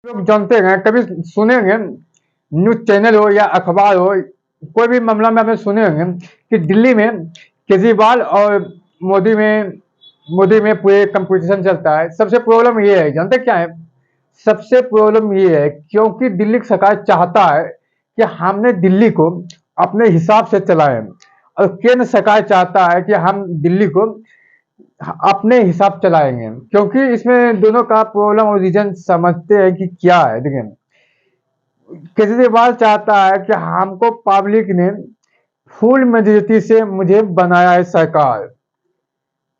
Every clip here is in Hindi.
लोग जानते हैं, कभी सुने होंगे, न्यूज चैनल हो या अखबार हो, कोई भी मामला में आपने सुने होंगे कि दिल्ली में केजरीवाल और मोदी में मोदी में पूरे कंपटीशन चलता है। सबसे प्रॉब्लम ये है, जानते क्या है? सबसे प्रॉब्लम ये है क्योंकि दिल्ली की सरकार चाहता है कि हमने दिल्ली को अपने हिसाब से चलाएं, और केंद्र सरकार चाहता है कि हम दिल्ली को अपने हिसाब चलाएंगे। क्योंकि इसमें दोनों का प्रॉब्लम और रीजन समझते हैं कि क्या है। देखिए, केजरीवाल चाहता है कि हमको पब्लिक ने फुल मेजोरिटी से मुझे बनाया है सरकार,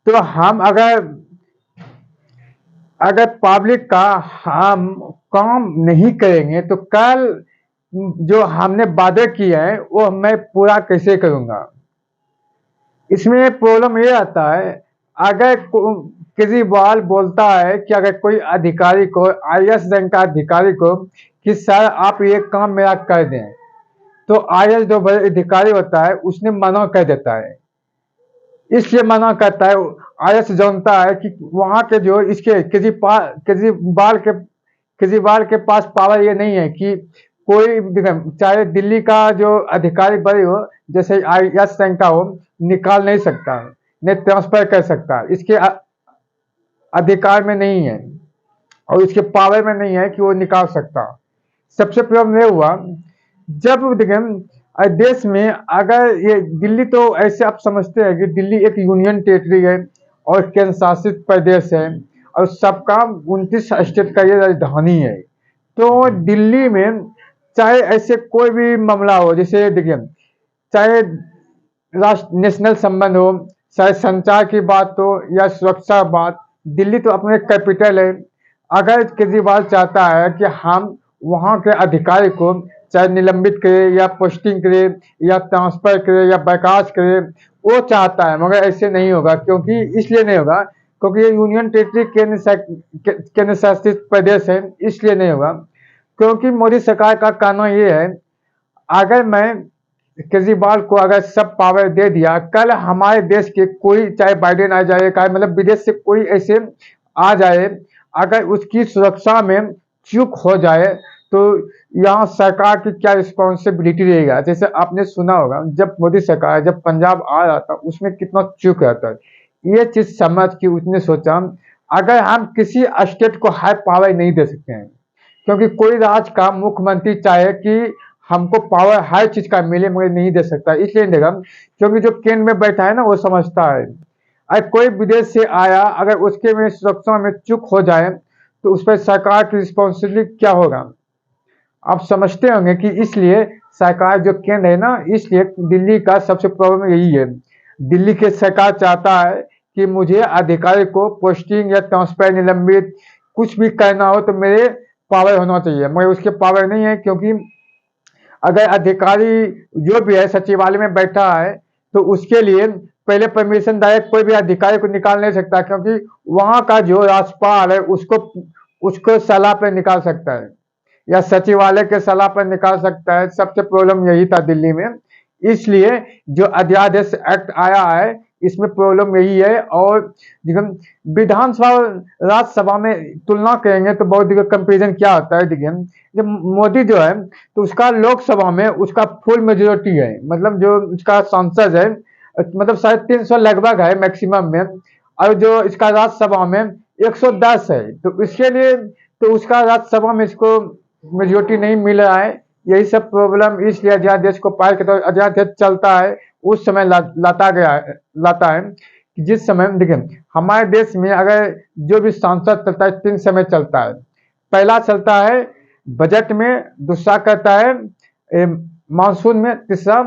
तो हम अगर अगर पब्लिक का हम काम नहीं करेंगे तो कल जो हमने वादे किए हैं वो मैं पूरा कैसे करूंगा। इसमें प्रॉब्लम ये आता है, अगर केजरीवाल बोलता है कि अगर कोई अधिकारी को, आईएएस रैंक का अधिकारी को, कि सर आप ये काम मेरा कर दें, तो आईएएस जो बड़े अधिकारी होता है उसने मना कर देता है। इसलिए मना करता है, आईएएस जानता है कि वहां के जो इसके केजरीवाल के पास पावर ये नहीं है कि कोई, चाहे दिल्ली का जो अधिकारी बड़े हो, जैसे आईएएस रैंक का हो, निकाल नहीं सकता, नहीं ट्रांसफर कर सकता, इसके अधिकार में नहीं है और इसके पावर में नहीं है कि वो निकाल सकता। सबसे प्रॉब्लम ये हुआ जब देखें देश में, अगर ये दिल्ली, तो ऐसे आप समझते हैं कि दिल्ली एक यूनियन टेरिटरी है और केंद्र शासित प्रदेश है और सबका 29 स्टेट का ये राजधानी है। तो दिल्ली में चाहे ऐसे कोई भी मामला हो, जैसे देखिए, चाहे राष्ट्र नेशनल संबंध हो, चाहे संचार की बात हो या सुरक्षा बात, दिल्ली तो अपने कैपिटल है। अगर केजरीवाल चाहता है कि हम वहाँ के अधिकारी को चाहे निलंबित करे या पोस्टिंग करे या ट्रांसफर करे या बर्खास्त करे, वो चाहता है, मगर ऐसे नहीं होगा। क्योंकि इसलिए नहीं होगा क्योंकि ये यूनियन टेरिटरी केंद्र शासित प्रदेश है, इसलिए नहीं होगा। क्योंकि मोदी सरकार का कहना ये है, अगर मैं केजरीवाल को अगर सब पावर दे दिया, कल हमारे देश के कोई, चाहे बाइडेन आ जाए, मतलब विदेश से कोई ऐसे आ जाए, अगर उसकी सुरक्षा में चूक हो जाए तो यहाँ सरकार की क्या रिस्पॉन्सिबिलिटी रहेगा। जैसे आपने सुना होगा, जब मोदी सरकार जब पंजाब आ रहा था उसमें कितना चूक रहता है। ये चीज समझ के उसने सोचा, अगर हम किसी स्टेट को हाई पावर नहीं दे सकते हैं, क्योंकि कोई राज्य का मुख्यमंत्री चाहे कि हमको पावर हर चीज का मिले, मगर नहीं दे सकता। इसलिए नहीं देगा क्योंकि जो केंद्र में बैठा है ना, वो समझता है अगर कोई विदेश से आया, अगर उसके में सुरक्षा में चूक हो जाए तो उस पर सरकार की रिस्पॉन्सिबिलिटी क्या होगा। आप समझते होंगे कि इसलिए सरकार जो केंद्र है ना, इसलिए दिल्ली का सबसे प्रॉब्लम यही है। दिल्ली के सरकार चाहता है कि मुझे अधिकारी को पोस्टिंग या ट्रांसफर, निलंबित कुछ भी करना हो तो मेरे पावर होना चाहिए, मगर उसके पावर नहीं है। क्योंकि अगर अधिकारी जो भी है सचिवालय में बैठा है तो उसके लिए पहले परमिशन डायरेक्ट कोई भी अधिकारी को निकाल नहीं सकता, क्योंकि वहां का जो राज्यपाल है उसको उसको सलाह पे निकाल सकता है या सचिवालय के सलाह पर निकाल सकता है। सबसे प्रॉब्लम यही था दिल्ली में। इसलिए जो अध्यादेश एक्ट आया है, इसमें प्रॉब्लम यही है। और विधानसभा और राज्यसभा में तुलना करेंगे तो बहुत कंपेरिजन क्या होता है। देखिए, जब मोदी जो है तो उसका लोकसभा में उसका फुल मेजोरिटी है, मतलब जो उसका सांसद है, मतलब 350 लगभग है मैक्सिमम में, और जो इसका राज्यसभा में 110 है। तो इसके लिए तो उसका राज्यसभा में इसको मेजोरिटी नहीं मिल रहा है। यही सब प्रॉब्लम, इसलिए अध्यादेश को पार के, तो अध्यादेश चलता है उस समय लाता है कि जिस समय, देखिए, हमारे देश में अगर जो भी सांसद चलता है 3 समय चलता है। पहला चलता है बजट में, दूसरा करता है मानसून में, तीसरा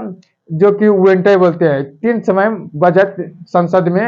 जो कि विंटर बोलते हैं। 3 समय बजट संसद में